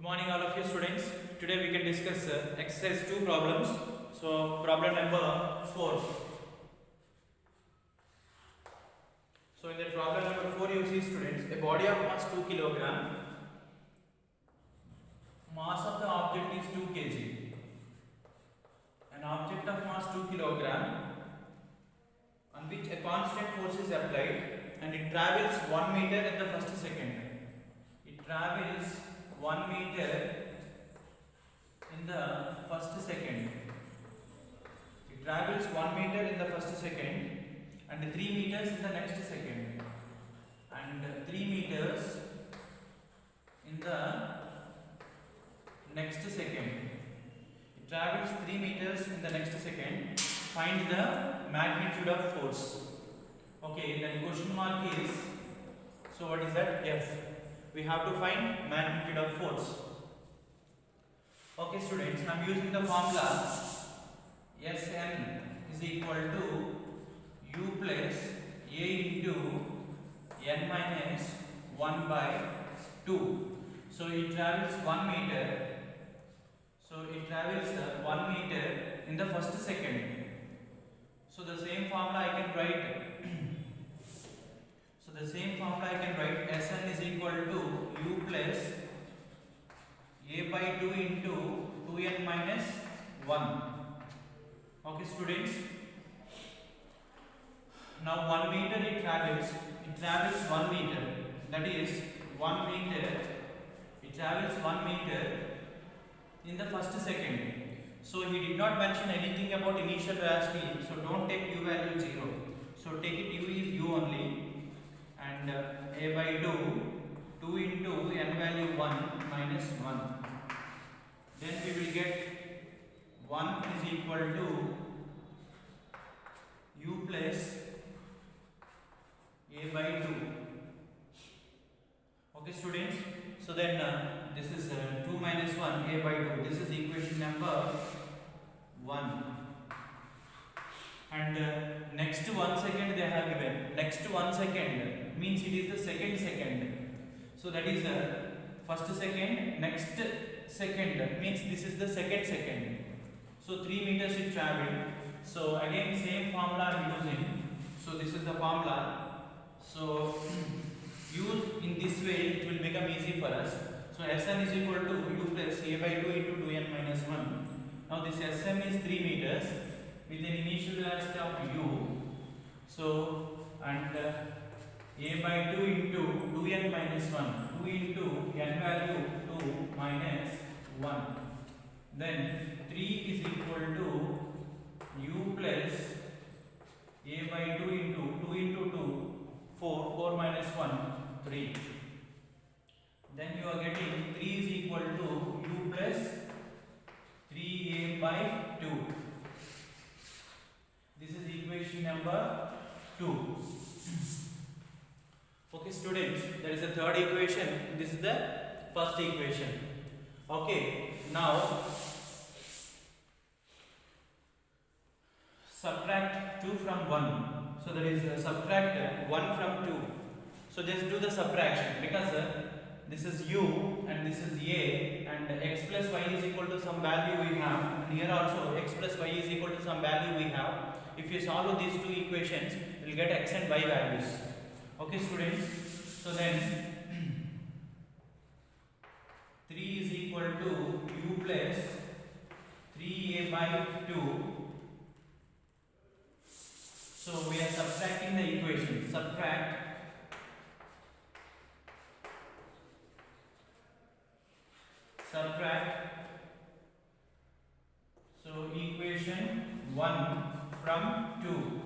Good morning all of you students. Today we can discuss exercise 2 problems. So problem number 4. So in the problem number 4 you see students, a body of mass 2 kilogram, mass of the object is 2 kg. An object of mass 2 kilogram on which a constant force is applied and it travels 1 meter in the first second. It travels 1 meter in the first second. It travels 1 meter in the first second and 3 meters in the next second and 3 meters in the next second. It travels 3 meters in the next second. Find the magnitude of force. Okay, then question mark is, so what is that? F. We have to find magnitude of force. Okay students, I am using the formula Sn is equal to U plus A into n minus 1 by 2. So it travels 1 meter. So it travels 1 meter in the first second. So the same formula I can write. The same formula I can write Sn is equal to U plus A by 2 into 2n minus 1. Okay students. Now 1 meter it travels 1 meter. That is 1 meter. It travels 1 meter in the first second. So he did not mention anything about initial velocity. So don't take U value 0. So take it U is U only. And A by 2 into n value 1 minus 1. Then we will get 1 is equal to U plus A by 2. Okay students, so then this is 2 minus 1 A by 2. This is equation number 1. And next 1 second they have given. Next 1 second means it is the second. So that is the first second. Next second means this is the second. So 3 meters it traveled. So again same formula I am using. So this is the formula. So use in this way it will become easy for us. So Sn is equal to U plus A by 2 into 2n minus 1. Now this Sm is 3 meters. With an initial velocity of u, so and A by 2 into 2n minus 1, 2 into n value 2 minus 1, then 3 is equal to u plus A by 2 into 2, 4 minus 1, 3. Then you are getting 3 is equal to u plus 3a by 2. This is equation number 2. Okay students, there is a third equation. This is the first equation. Okay, now subtract 2 from 1. So there is subtract 1 from 2. So just do the subtraction because this is u and this is a and x plus y is equal to some value we have, and here also x plus y is equal to some value we have. If you solve these two equations, you will get x and y values. Okay students, so then 3 is equal to u plus 3a by 2. So we are subtracting the equation. Subtract so equation 1 from 2.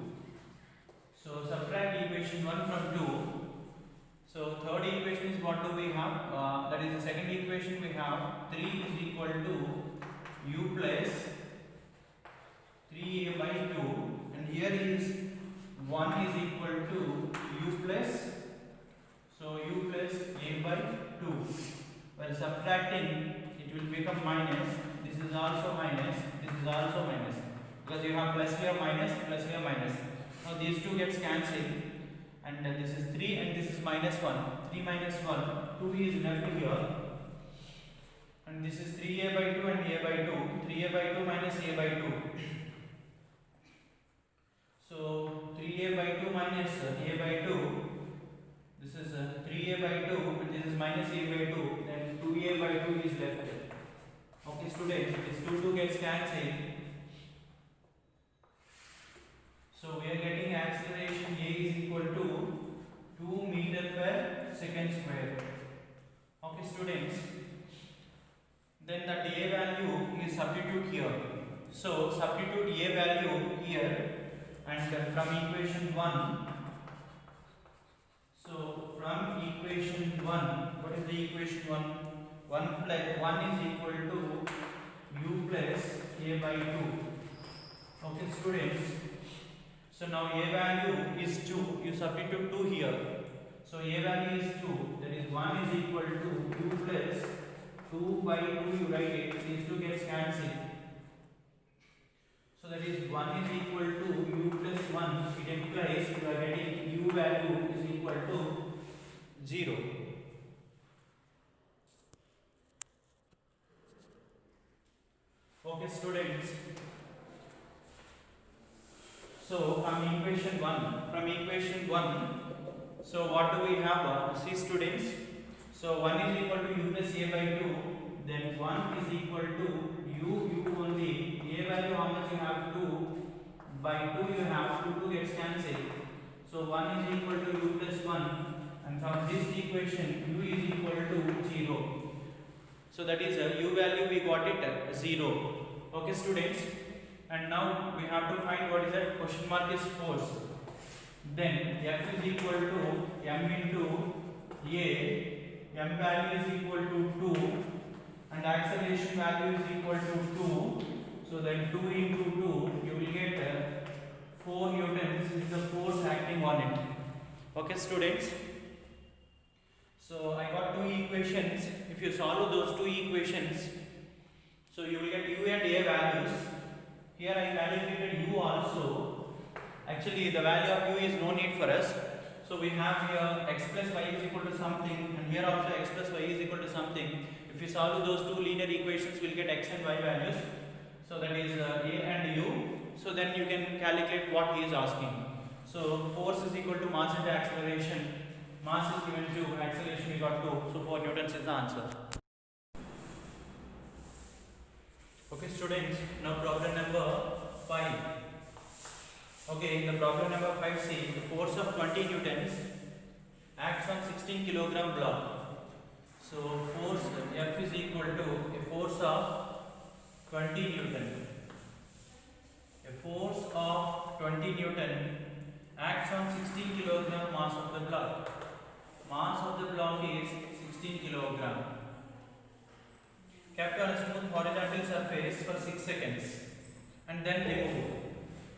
So subtract equation 1 from 2. So third equation is what do we have? That is the second equation we have 3 is equal to u plus 3a by 2, and here is 1 is equal to u plus, so u plus a by 2. While subtracting it will become minus. This is also minus, this is also minus, because you have plus here minus, plus here minus. Now these two gets cancelled, and this is 3 and this is minus 1. 3 minus 1, 2 is left here. and this is 3a by 2 and a by 2. 3a by 2 minus a by 2. So 3a by 2 minus a by 2. This is 3a by 2 and this is minus a by 2. Then 2a by 2 is left. Okay students, this 2 gets cancelled. So we are getting acceleration a is equal to 2 meter per second square. Okay students, then the a value is substitute here. So substitute a value here, and from equation 1. So from equation 1, what is the equation 1? 1 plus 1 is equal to u plus a by 2. Okay students, so now a value is 2, you substitute 2 here. So a value is 2, that is 1 is equal to u plus 2 by 2, you write it, these 2 gets cancelled. So that is 1 is equal to u plus 1, it implies you are getting u value is equal to 0. Okay students, so from equation 1, so what do we have? See students, so 1 is equal to u plus a by 2, then 1 is equal to u only, a value how much you have? 2, by 2 you have 2 gets cancelled, so 1 is equal to u plus 1, and from this equation u is equal to 0. So that is u value we got it 0. Okay students, and now we have to find what is that question mark is force. Then F is equal to m into a, m value is equal to 2 and acceleration value is equal to 2. So then 2 into 2 you will get 4 newtons is the force acting on it. Okay students, so I got 2 equations. If you solve those 2 equations, so you will get u and a values. Here I calculated u also. Actually the value of u is no need for us. So we have here x plus y is equal to something, and here also x plus y is equal to something. If you solve those 2 linear equations, we will get x and y values. So that is a and u. So then you can calculate what he is asking. So force is equal to mass into acceleration. Mass is given to, acceleration we got 2. So 4 newtons is the answer. Okay students, now problem number 5. Okay, in the problem number 5c, the force of 20 newtons acts on 16 kilogram block. So force F is equal to a force of 20 newton. A force of 20 newton acts on 16 kilogram mass of the block. Mass of the block is 16 kilogram. Kept on a smooth horizontal surface for 6 seconds and then removed.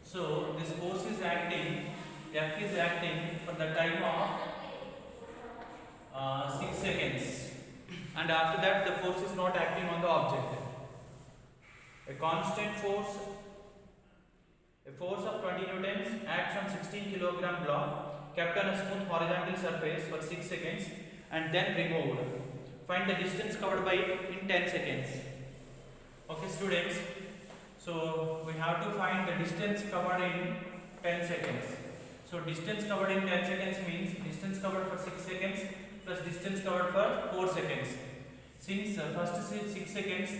So this force is acting, F is acting for the time of 6 seconds, and after that the force is not acting on the object. A constant force, a force of 20 newtons acts on 16 kilogram block kept on a smooth horizontal surface for 6 seconds and then removed. Find the distance covered by it in 10 seconds. Okay students, so we have to find the distance covered in 10 seconds. So distance covered in 10 seconds means distance covered for 6 seconds plus distance covered for 4 seconds. Since first 6 seconds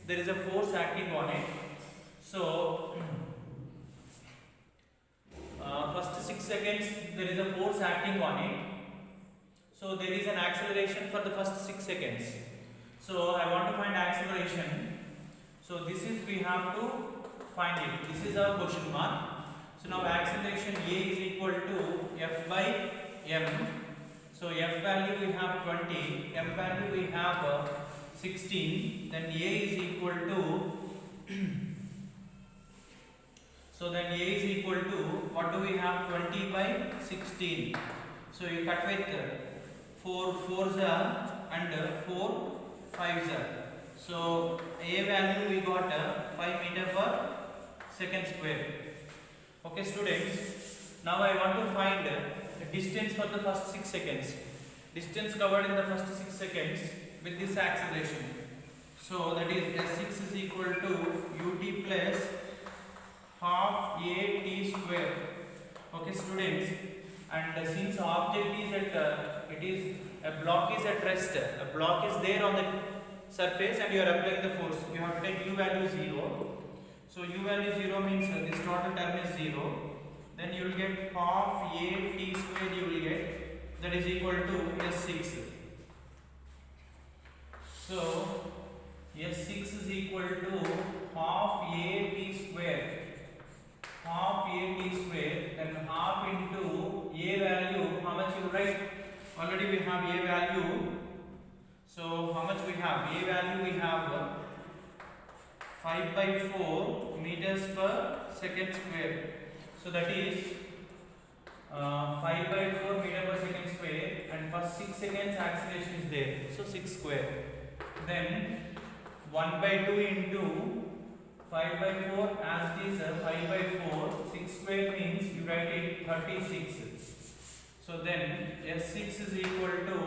there is a force acting on it, so first 6 seconds there is a force acting on it, so there is an acceleration for the first 6 seconds. So I want to find acceleration. So this is, we have to find it. This is our question mark. So now acceleration A is equal to F by m. So F value we have 20, m value we have 16, then A is equal to so then A is equal to, what do we have, 20 by 16. So you cut with 4 4s and 4 5s. So A value we got 5 meter per second square. Okay students, now I want to find the distance for the first 6 seconds. Distance covered in the first 6 seconds with this acceleration. So that is S6 is equal to ut plus half a t square. Okay, students, and since object is at it is a block is at rest, a block is there on the surface and you are applying the force, you have to take u value 0. So u value 0 means this total term is 0. Then you will get half a t square, you will get, that is equal to S6. So S6 is equal to half a t square. Half a t square, then half into a value, how much you write? Already we have a value. So how much we have? A value we have 5 by 4 meters per second square. So that is 5 by 4 meter per second square, and for 6 seconds acceleration is there. So 6 square. Then 1 by 2 into 5 by 4 as it is 5 by 4, 6 square means you write it 36. So then S6 is equal to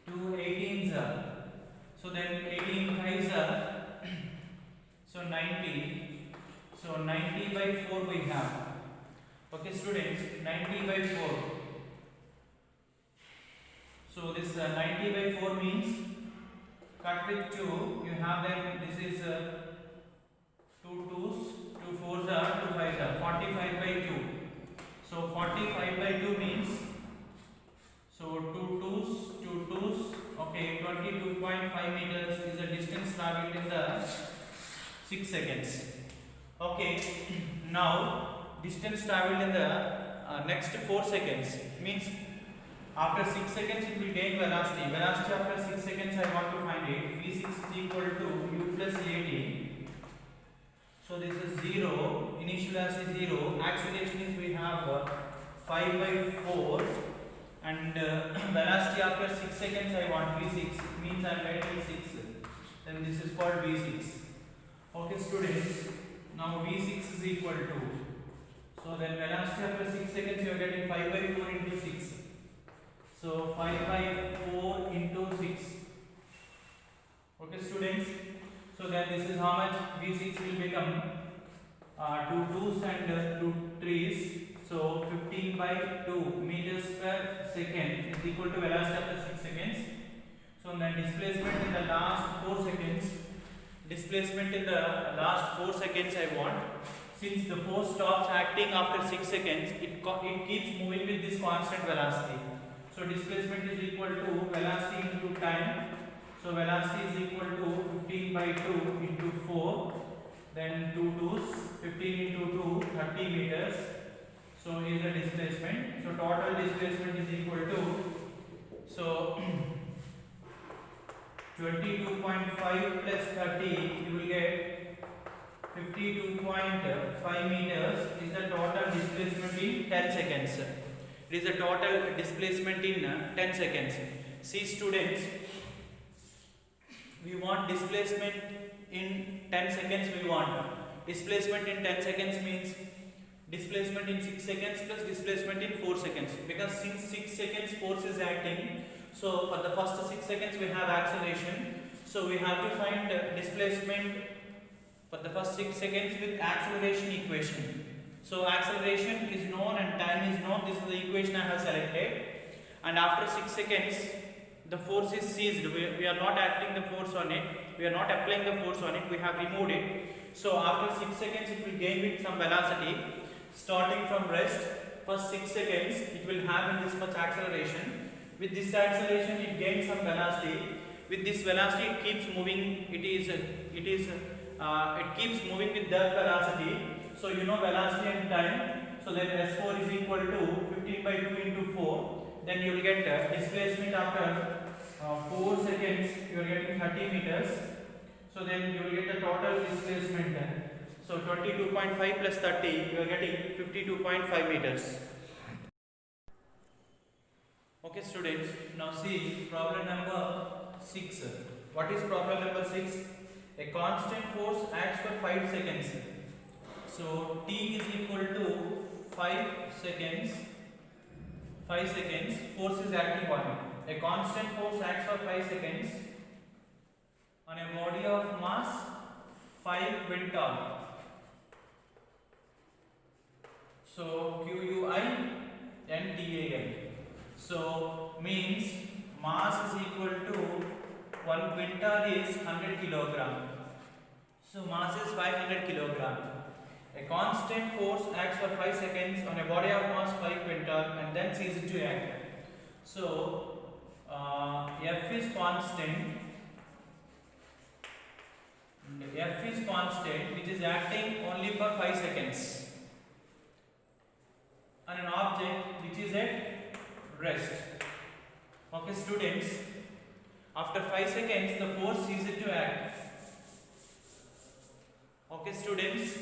2 18s. So then 18 5s are so 90. So 90 by 4 we have. Okay, students, 90 by 4. So this 90 by 4 means cut with 2, you have then this is 2 2s, 2 4s are 2 5s are 45 by 2. So 45 by 2 means, so 2 2s, okay, 22.5 meters is the distance traveled in the 6 seconds. Okay, now distance traveled in the next 4 seconds means after 6 seconds it will gain velocity. Velocity after 6 seconds I want to find it. V6 is equal to u plus at. So this is 0. Initial velocity 0. Acceleration is we have 5 by 4. And velocity after 6 seconds I want V6. Means I am writing 6. Then this is called V6. Okay, students. Now V6 is equal to. So then velocity after 6 seconds you are getting 5 by 4 into 6. So 5 by 4 into 6. Okay, students. So then this is how much V6 will become 2 2s and 2 3s. So 15 by 2 meters per second is equal to velocity after 6 seconds. So then displacement in the last 4 seconds. Displacement in the last 4 seconds I want. Since the force stops acting after 6 seconds, it keeps moving with this constant velocity. So displacement is equal to velocity into time. So velocity is equal to 15 by 2 into 4. Then 2 2s, 15 into 2, 30 meters. So here is the displacement. So total displacement is equal to, so 22.5 plus 30, you will get 52.5 meters is the total displacement in 10 seconds. It is the total displacement in 10 seconds. See students, we want displacement in 10 seconds we want. Displacement in 10 seconds means displacement in 6 seconds plus displacement in 4 seconds. Because since 6 seconds force is acting, so for the first 6 seconds we have acceleration. So we have to find displacement for the first 6 seconds with acceleration equation. So acceleration is known and time is known. This is the equation I have selected. And after 6 seconds, the force is ceased. We are not acting the force on it. We are not applying the force on it. We have removed it. So after 6 seconds, it will gain with some velocity. Starting from rest, first 6 seconds, it will have this much acceleration. With this acceleration, it gains some velocity. With this velocity, it keeps moving. It keeps moving with that velocity. So you know velocity and time. So then S4 is equal to 15 by 2 into 4. Then you will get displacement after 4 seconds. You are getting 30 meters. So then you will get the total displacement. So 22.5 plus 30, you are getting 52.5 meters. Okay students, now see problem number 6. What is problem number 6? A constant force acts for 5 seconds. So T is equal to 5 seconds. 5 seconds, force is acting on it. A constant force acts for 5 seconds on a body of mass 5 quintal. So QUI NDAL. So means mass is equal to 1 quintal is 100 kilogram. So mass is 500 kilogram. A constant force acts for 5 seconds on a body of mass 5 quintal and then ceases to act. So F is constant. F is constant, which is acting only for 5 seconds on an object which is at rest. Okay, students, after 5 seconds the force ceases to act. Okay, students,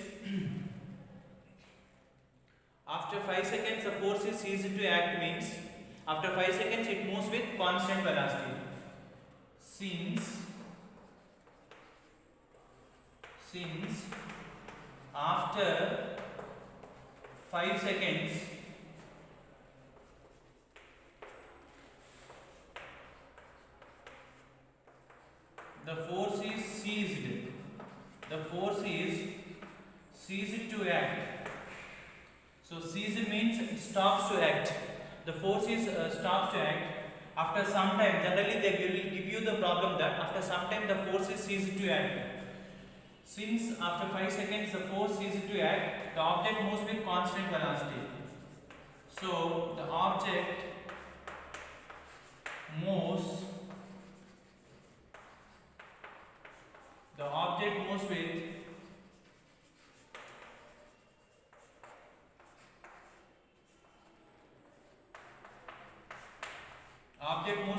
after 5 seconds the force is ceased to act means after 5 seconds it moves with constant velocity. Since after 5 seconds the force is ceased. The force is ceased to act. So ceased means it stops to act. The force is stops to act. After some time, generally they will give you the problem that after some time the force is ceased to act. Since after 5 seconds the force ceases to act, the object moves with constant velocity. So the object moves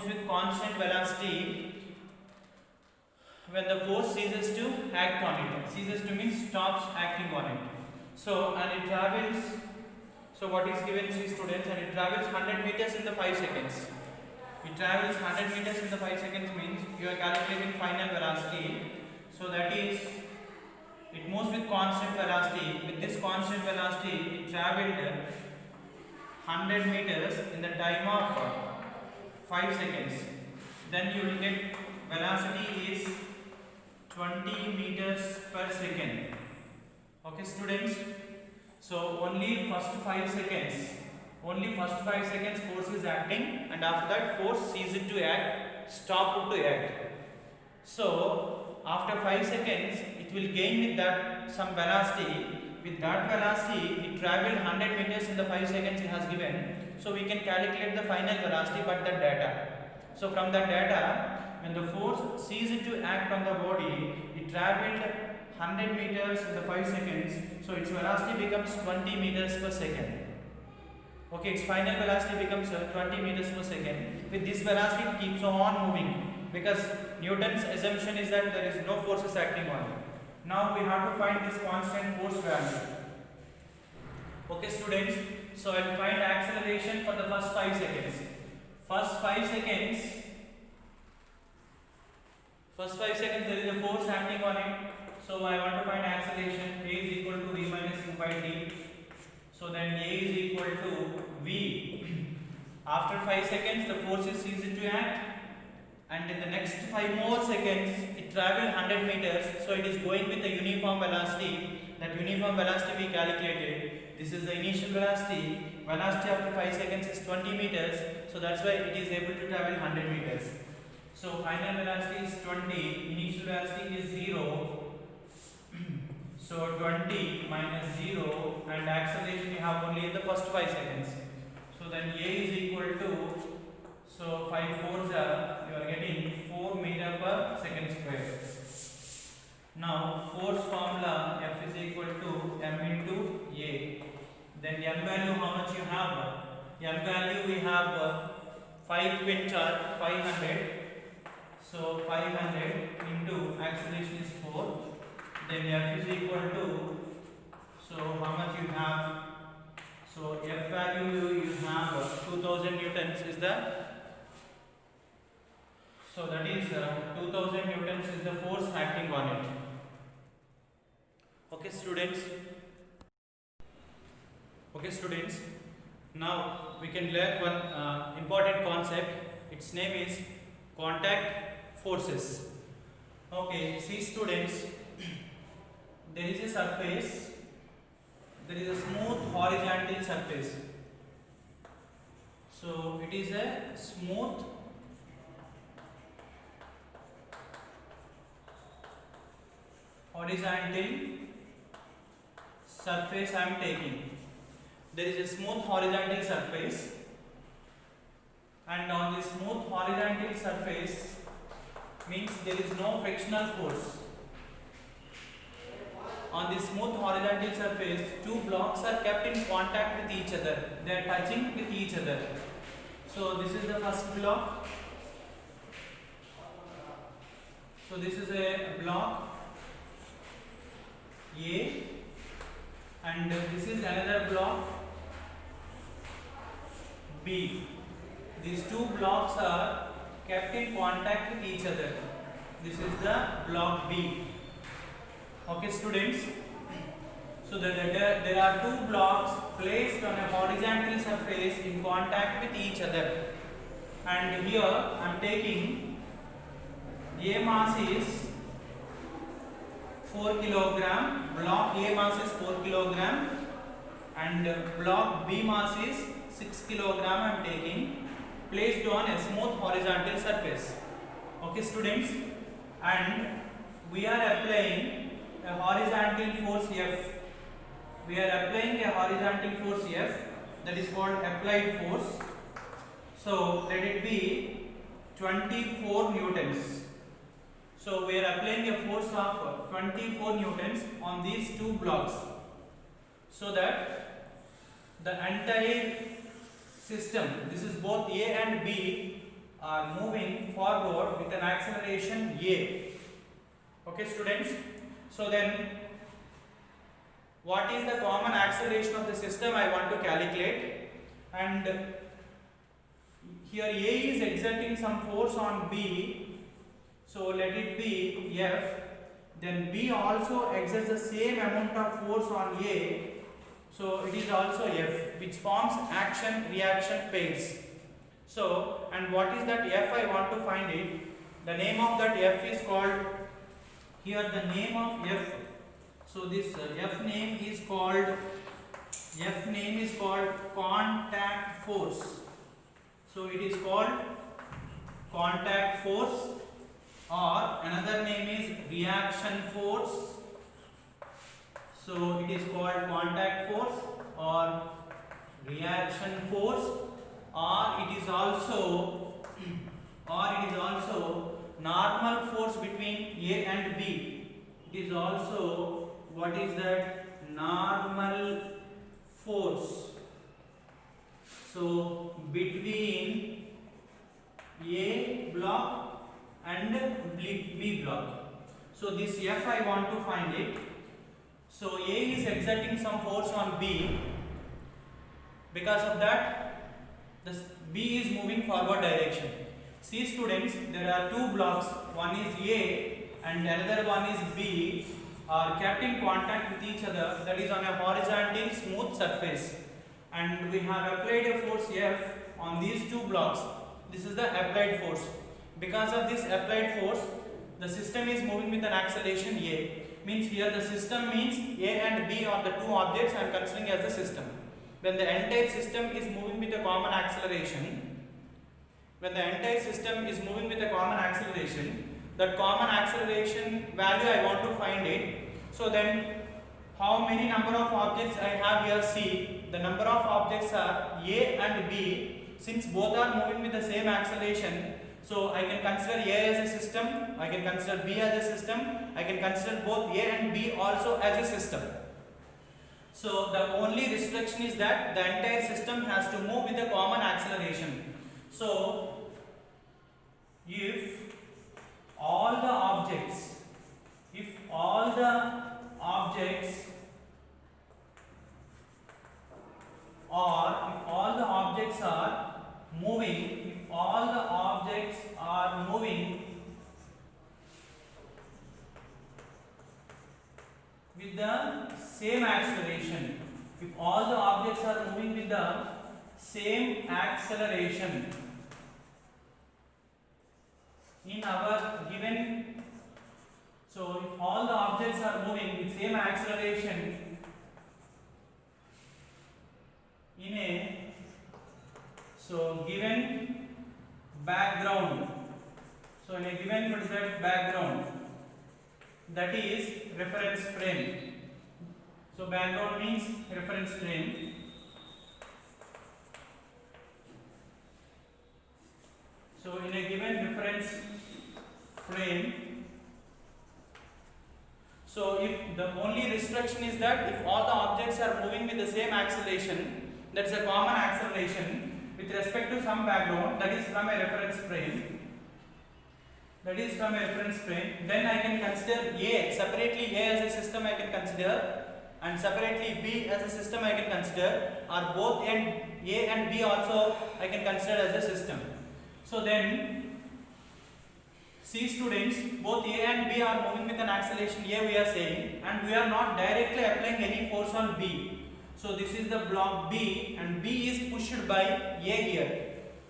with constant velocity when the force ceases to act on it. Ceases to means stops acting on it. So and it travels, so what is given to students, and it travels 100 meters in the 5 seconds. It travels 100 meters in the 5 seconds means you are calculating final velocity. So that is, it moves with constant velocity. With this constant velocity it traveled 100 meters in the time of 5 seconds. Then you will get velocity is 20 meters per second. Okay, students, so only first 5 seconds force is acting, and after that force ceases to act, stop to act. So after 5 seconds it will gain with that some velocity. With that velocity it traveled 100 meters in the 5 seconds it has given. So we can calculate the final velocity but the data. So from that data, when the force ceased to act on the body, it traveled 100 meters in the 5 seconds. So its velocity becomes 20 meters per second. Okay, its final velocity becomes 20 meters per second. With this velocity it keeps on moving because Newton's assumption is that there is no forces acting on it. Now we have to find this constant force value. Okay, students, so I will find acceleration for the first 5 seconds. First 5 seconds there is a force acting on it. So I want to find acceleration. A is equal to v minus u by t. So then A is equal to v. After 5 seconds the force is ceased to act, and in the next 5 more seconds it travelled 100 meters. So it is going with the uniform velocity. That uniform velocity we calculated. This is the initial velocity. Velocity after 5 seconds is 20 meters. So that's why it is able to travel 100 meters. So final velocity is 20. Initial velocity is 0. So 20 minus 0, and acceleration you have only in the first 5 seconds. So then A is equal to, so 5 fours are, you are getting 4 meter per second square. Now force formula, F is equal to m into A. Then m value how much you have? M value we have 5 quintal 500. So 500 into acceleration is 4. Then F is equal to, so how much you have? So F value you have 2000 newtons is the, so that is 2000 newtons is the force acting on it. Okay, students. Now we can learn one important concept. Its name is contact forces. Okay, see students, there is a surface, there is a smooth horizontal surface. So it is a smooth horizontal surface I am taking. There is a smooth horizontal surface, and on this smooth horizontal surface means there is no frictional force. On this smooth horizontal surface, two blocks are kept in contact with each other. They are touching with each other. So this is the first block. So this is a block A, and this is another block B. These two blocks are kept in contact with each other. This is the block B. Okay students, so there are two blocks placed on a horizontal surface in contact with each other, and here I am taking A mass is 4 kilogram, block A mass is 4 kilogram, and block B mass is 6 kilogram I am taking, placed on a smooth horizontal surface. Okay students, and we are applying a horizontal force F. We are applying a horizontal force F, that is called applied force. So let it be 24 newtons. So we are applying a force of 24 newtons on these two blocks, so that the entire system, this is both A and B, are moving forward with an acceleration A. Okay students, so then what is the common acceleration of the system I want to calculate, and here A is exerting some force on B, so let it be F. Then B also exerts the same amount of force on A, so it is also F, which forms action reaction pairs. So, and what is that F I want to find it? The name of that F is called, here the name of F, so this F name is called contact force. So it is called contact force, or another name is reaction force. So it is called contact force or reaction force, or it is also normal force between A and B. It is also, what is that? Normal force. So between A block and B block. So this F I want to find it. So A is exerting some force on B. Because of that, this B is moving forward direction. See students, there are two blocks, one is A and another one is B, are kept in contact with each other, that is on a horizontal smooth surface, and we have applied a force F on these two blocks. This is the applied force. Because of this applied force, the system is moving with an acceleration A. Means here the system means A and B are the two objects I am considering as the system. When the entire system is moving with a common acceleration, that common acceleration value I want to find it. So then how many number of objects I have here? See, the number of objects are A and B. Since both are moving with the same acceleration, so I can consider A as a system, I can consider B as a system, I can consider both A and B also as a system. So the only restriction is that the entire system has to move with a common acceleration. So if all the objects are moving with the same acceleration, if all the objects are moving with the same acceleration in our given all the objects are moving with same acceleration in a given background, so in a given what is that background, that is reference frame. So background means reference frame. So in a given reference frame, so if the only restriction is that if all the objects are moving with the same acceleration, that's a common acceleration with respect to some background, that is from a reference frame. Then I can consider A separately, A as a system I can consider, and separately B as a system I can consider, or both A and B also I can consider as a system. So then, see students, both A and B are moving with an acceleration A we are saying, and we are not directly applying any force on B. So this is the block B, and B is pushed by A here.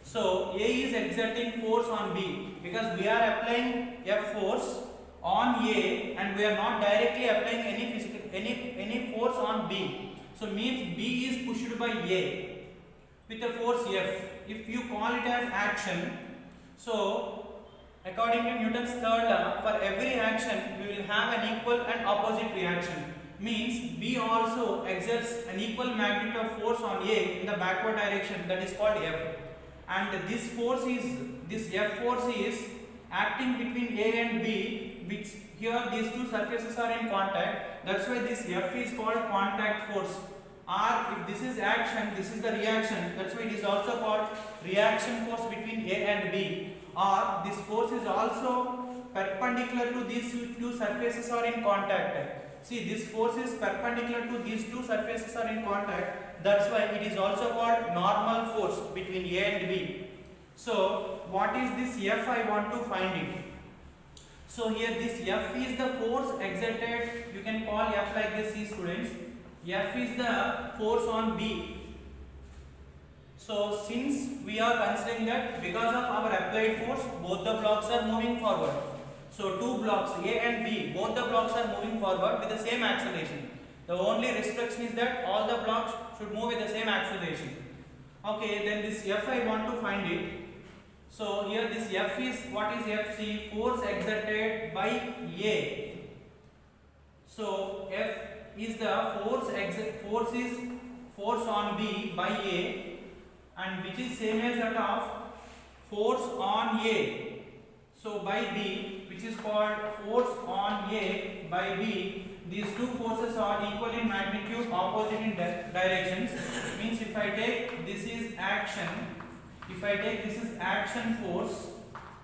So A is exerting force on B because we are applying F force on A, and we are not directly applying any force on B. So means B is pushed by A with a force F. If you call it as action, so according to Newton's third law, for every action we will have an equal and opposite reaction. Means B also exerts an equal magnitude of force on A in the backward direction, that is called F. And this F force is acting between A and B, which here these two surfaces are in contact. That's why this F is called contact force. Or if this is action, this is the reaction. That's why it is also called reaction force between A and B. Or this force is also perpendicular to these two surfaces are in contact. See, this force is perpendicular to these two surfaces are in contact. That's why it is also called normal force between A and B. So what is this F? I want to find it. So here this F is the force exerted. You can call F like this, see students. F is the force on B. So since we are considering that because of our applied force, both the blocks are moving forward. So two blocks A and B, both the blocks are moving forward with the same acceleration. The only restriction is that all the blocks should move with the same acceleration. Okay, then this F I want to find it. So here this F is, what is F? See, force exerted by A. So F is the force on B by A, and which is same as that of force on A. So by B, which is called force on A by B, these two forces are equal in magnitude, opposite in directions. Means if I take this is action, if I take this is action force,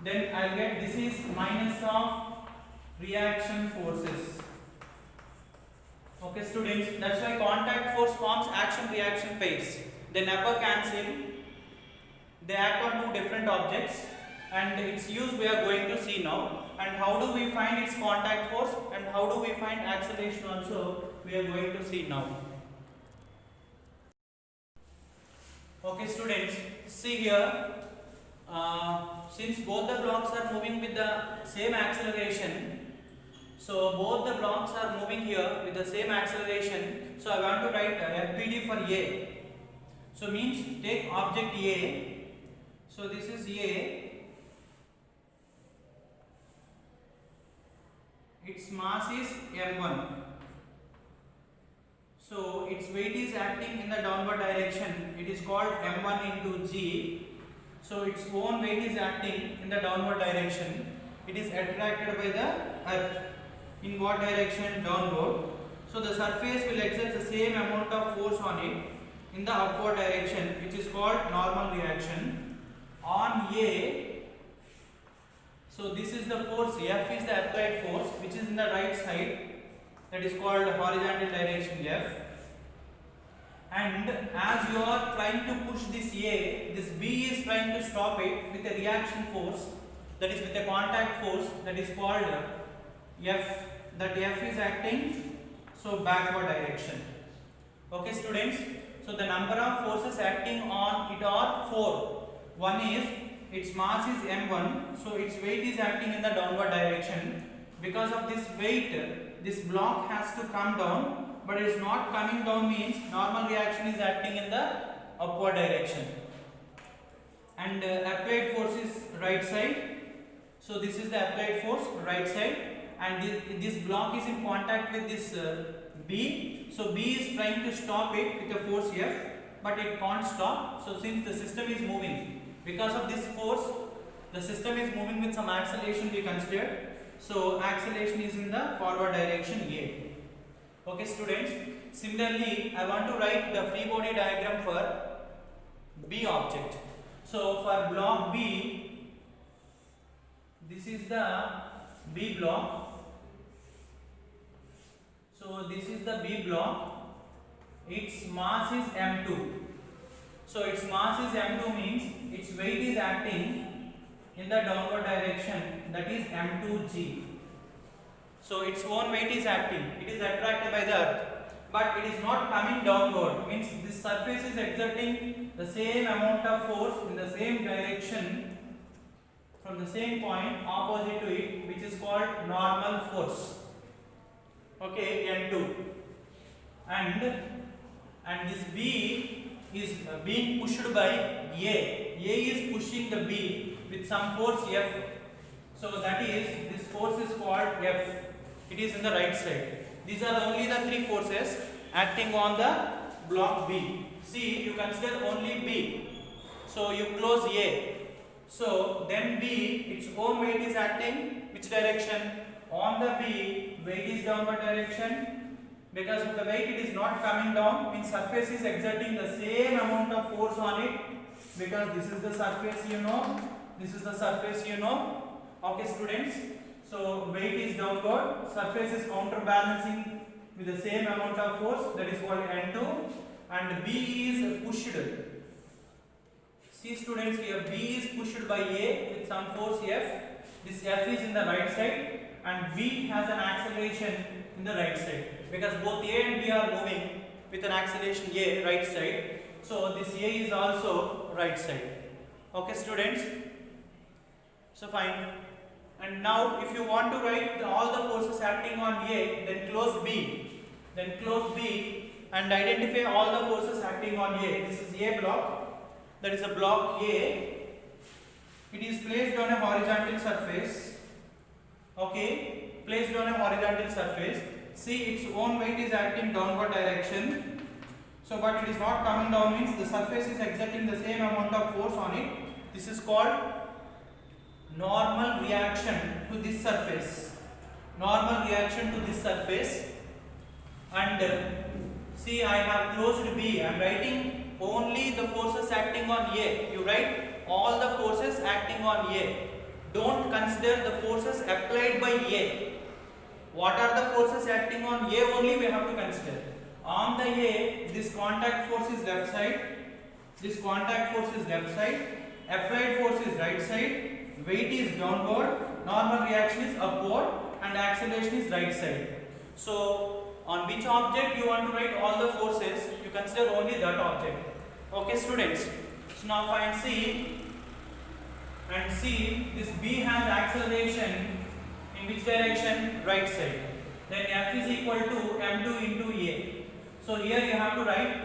then I'll get this is minus of reaction forces. Okay students, that's why contact force forms action reaction pairs. They never cancel. They act on two different objects, and its use we are going to see now. And how do we find its contact force, and how do we find acceleration also we are going to see now. Okay students, see here, since both the blocks are moving with the same acceleration, so both the blocks are moving here with the same acceleration, so I want to write FPD for A. So means take object A. So this is A. Its mass is m1. So its weight is acting in the downward direction. It is called m1 into g. So its own weight is acting in the downward direction. It is attracted by the earth. In what direction? Downward. So the surface will exert the same amount of force on it in the upward direction, which is called normal reaction. On A, so this is the force, F is the applied force, which is in the right side, that is called horizontal direction F. And as you are trying to push this A, this B is trying to stop it with a reaction force, that is with a contact force, that is called F. That F is acting so backward direction. Okay students, so the number of forces acting on it are 4. One is its mass is m1, so its weight is acting in the downward direction. because of this weight, this block has to come down, but it is not coming down means normal reaction is acting in the upward direction. And applied force is right side. So this is the applied force right side, and this block is in contact with this B. So B is trying to stop it with a force F, but it can't stop. So since the system is moving, because of this force, the system is moving with some acceleration we considered. So acceleration is in the forward direction A. Okay students, similarly I want to write the free body diagram for B object. So for block B, this is the B block. So this is the B block. Its mass is m2. So its mass is m2 means its weight is acting in the downward direction, that is m2g. So its own weight is acting. It is attracted by the earth, but it is not coming downward. Means this surface is exerting the same amount of force in the same direction from the same point opposite to it, which is called normal force. Okay, N2. And this B is being pushed by A. A is pushing the B with some force F. So that is, this force is called F. It is in the right side. These are only the three forces acting on the block B. See, you consider only B. So you close A. So then B, its own weight is acting which direction? On the B, weight is downward direction. Because of the weight, it is not coming down. Means surface is exerting the same amount of force on it. Because this is the surface, you know. This is the surface, you know. Okay students, so weight is downward, surface is counterbalancing with the same amount of force, that is called N2, and B is pushed. See students, here B is pushed by A with some force F. This F is in the right side and B has an acceleration in the right side, because both A and B are moving with an acceleration A, right side. So this A is also right side. Okay students, so fine. And now if you want to write all the forces acting on A, then close B. Then close B and identify all the forces acting on A. This is A block. That is a block A. It is placed on a horizontal surface. Okay. Placed on a horizontal surface. See, its own weight is acting downward direction. So but it is not coming down means the surface is exerting the same amount of force on it. This is called normal reaction to this surface. Normal reaction to this surface. And see, I have closed B. I am writing only the forces acting on A. You write all the forces acting on A. Don't consider the forces applied by A. What are the forces acting on A only we have to consider. On the A, this contact force is left side. This contact force is left side. Applied force is right side. Weight is downward, normal reaction is upward, and acceleration is right side. So on which object you want to write all the forces, you consider only that object. Okay students, so now find C, and C, this B has acceleration in which direction? Right side. Then F is equal to m2 into A. So here you have to write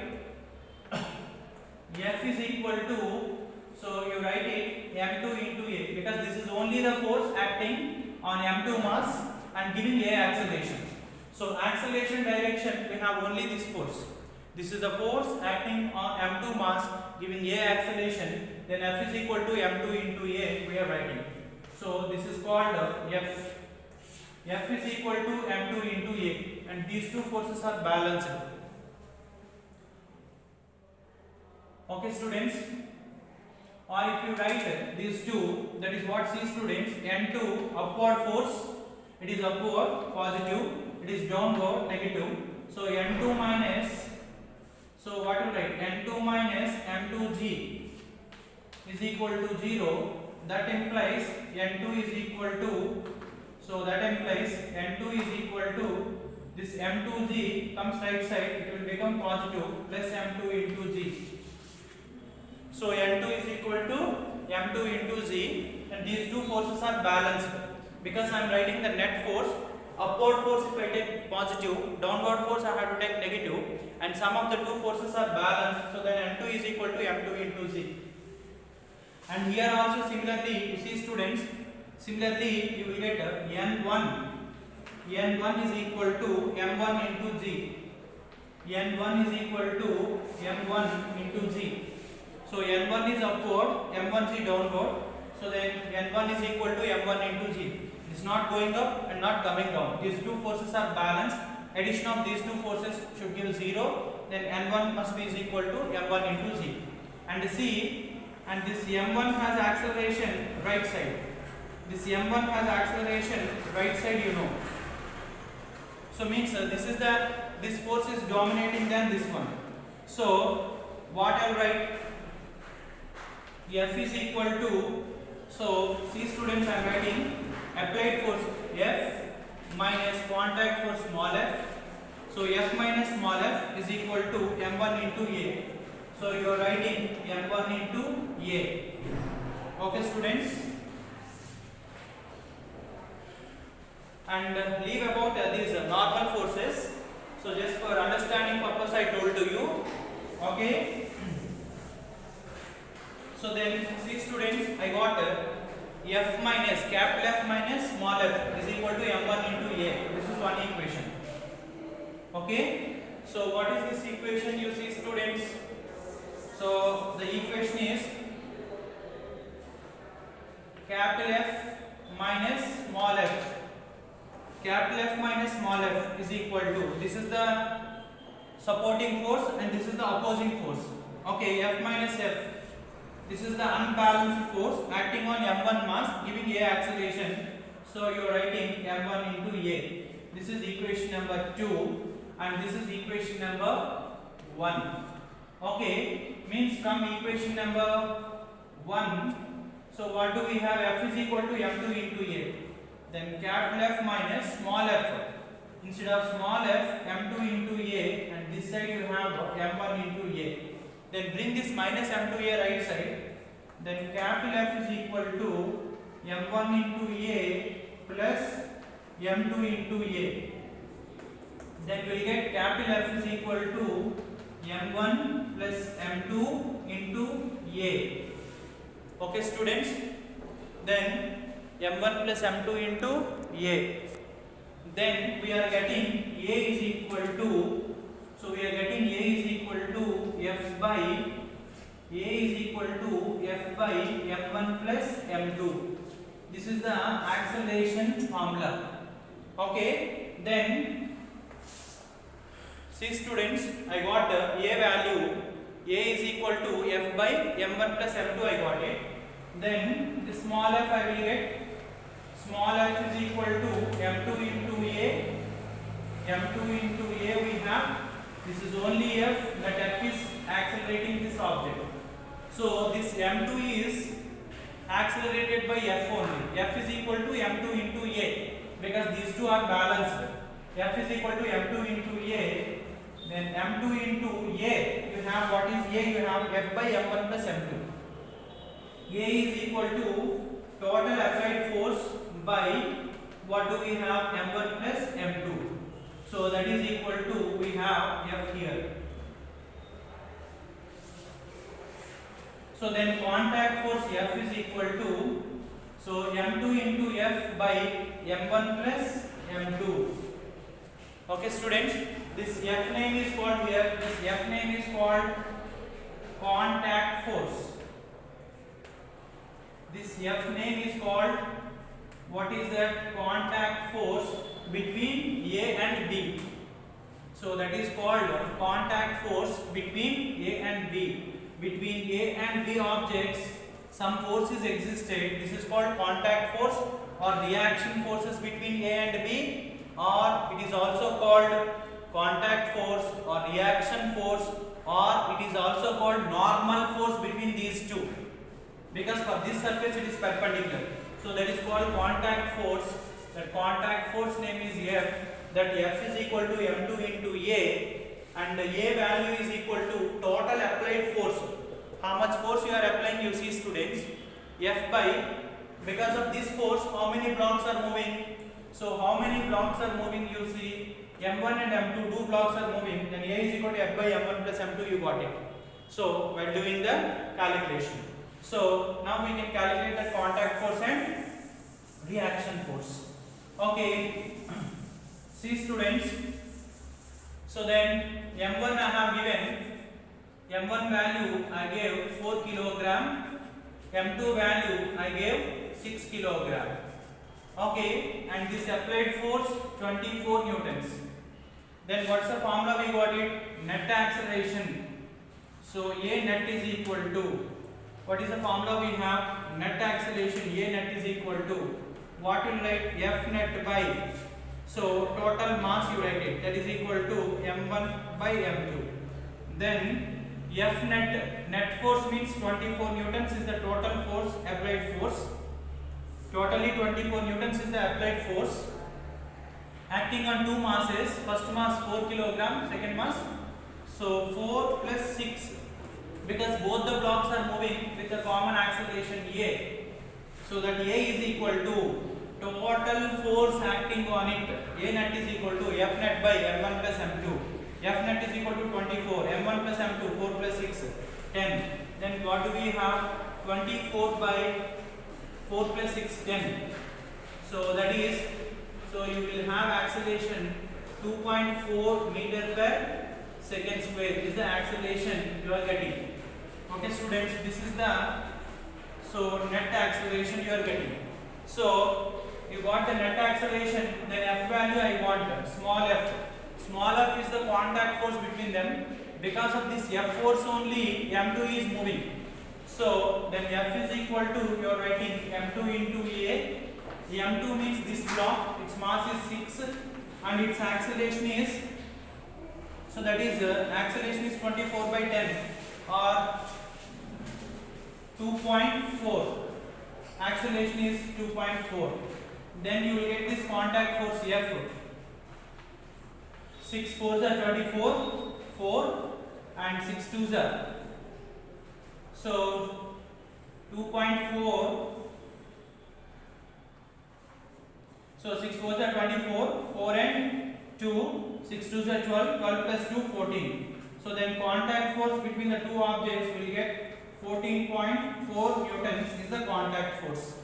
F is equal to, so you write it m2 into A, because this is only the force acting on m2 mass and giving A acceleration. So acceleration direction, we have only this force. This is the force acting on m2 mass giving A acceleration. Then F is equal to m2 into A, we are writing. So this is called F. F is equal to m2 into A, and these two forces are balanced. Okay students, or if you write these two, that is what C students, N2 upward force, it is upward positive, it is downward negative. So N2 minus, so what you write, N2 minus M2G is equal to 0. That implies N2 is equal to, so that implies N2 is equal to, this M2G comes right side, it will become positive, plus M2 into G. So N2 is equal to M2 into G, and these two forces are balanced. because I am writing the net force. Upward force if I take positive, downward force I have to take negative, and sum of the two forces are balanced, so then M2 is equal to M2 into Z. And here also similarly, you see students, similarly you will get N1 is equal to M1 into Z. N1 is equal to M1 into Z. So N1 is upward, M1 is downward, so then N1 is equal to M1 into Z. It is not going up and not coming down. These two forces are balanced. Addition of these two forces should give 0. Then N1 must be is equal to M1 into Z. And see, and this M1 has acceleration right side. This M1 has acceleration right side, you know. So means this force is dominating than this one. So what I will write? F is equal to, so see students, I am writing applied force F minus contact force small f. So F minus small f is equal to M1 into A. So you are writing M1 into A. Okay students. And leave about these normal forces. So just for understanding purpose I told to you. Okay. So then see students, I got F minus, capital F minus small f is equal to M1 into A. This is one equation. Okay. So what is this equation you see students? So the equation is capital F minus small f. Capital F minus small f is equal to, this is the supporting force and this is the opposing force. Okay, F minus F. This is the unbalanced force acting on M1 mass giving A acceleration. So you are writing M1 into A. This is equation number 2 and this is equation number 1. Okay, means from equation number 1, so what do we have? F is equal to M2 into A. Then capital F minus small f. Instead of small f, M2 into A, and this side you have M1 into A. Then bring this minus M2 A right side. Then capital F is equal to M1 into A plus M2 into A. Then we will get capital F is equal to M1 plus M2 into A. Okay students. Then M1 plus M2 into A. Then we are getting A is equal to, so we are getting A is equal to F by, A is equal to F by M1 plus M2. This is the acceleration formula. Okay, then see students, I got A value, A is equal to F by M1 plus M2 I got it. Then the small f I will get, small f is equal to M2 into A. M2 into A we have, this is only F, that F is accelerating this object. So this M2 is accelerated by F only. F is equal to M2 into A because these two are balanced. F is equal to M2 into A. Then M2 into A, you have what is A? You have F by M1 plus M2. A is equal to total applied force by what do we have? M1 plus M2. So that is equal to, we have F here. So then contact force F is equal to, so M2 into F by M1 plus M2. Okay students, this F name is called here, this F name is called contact force. This F name is called, what is that? Contact force between A and B. So that is called contact force between A and B. Between A and B objects, some forces existed. This is called contact force or reaction forces between A and B, or it is also called contact force or reaction force, or it is also called normal force between these two. Because for this surface it is perpendicular. So that is called contact force. That contact force name is F. That F is equal to M2 into A, and the A value is equal to total applied force. How much force you are applying, you see students, F by because of this force, how many blocks are moving? So how many blocks are moving? You see, M1 and M2, two blocks are moving. Then A is equal to F by M1 plus M2. You got it. So while doing the calculation, so now we can calculate the contact force and reaction force. Okay. See students. So then M1 I have given. M1 value I gave 4 kilogram. M2 value I gave 6 kilogram. Okay, and this applied force 24 newtons. Then what's the formula we got it? Net acceleration. So A net is equal to, what is the formula we have? Net acceleration A net is equal to, what will write? F net by, so total mass you write it, that is equal to M1 by M2. Then F net force means 24 newtons is the total force, applied force. Totally 24 newtons is the applied force acting on two masses. First mass 4 kilogram, second mass. So 4 plus 6, because both the blocks are moving with a common acceleration A. So that A is equal to total force acting on it. A net is equal to F net by M1 plus M2. F net is equal to 24, M1 plus M2, 4 plus 6, 10. Then what do we have? 24 by 4 plus 6, 10. So that is, so you will have acceleration 2.4 meter per second square is the acceleration you are getting. Okay students, this is the, so net acceleration you are getting. So you got the net acceleration, then F value I want small f. Small f is the contact force between them. Because of this F force only M2 is moving. So then F is equal to, you are writing M2 into A. M2 means this block, its mass is 6 and its acceleration is, so that is acceleration is 24 by 10 or 2.4. Acceleration is 2.4. Then you will get this contact force F. 6 4s are 24, 4 and 6 2s are. So 2.4. So 6 4s are 24, 4 and 2, 6 2s are 12, 12 plus 2, 14. So then contact force between the two objects will get 14.4 newtons is the contact force.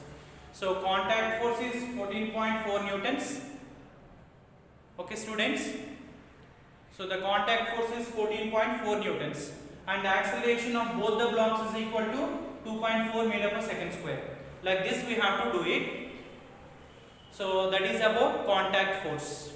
So contact force is 14.4 newtons. Okay students. So the contact force is 14.4 newtons and the acceleration of both the blocks is equal to 2.4 meter per second square. Like this we have to do it. So that is about contact force.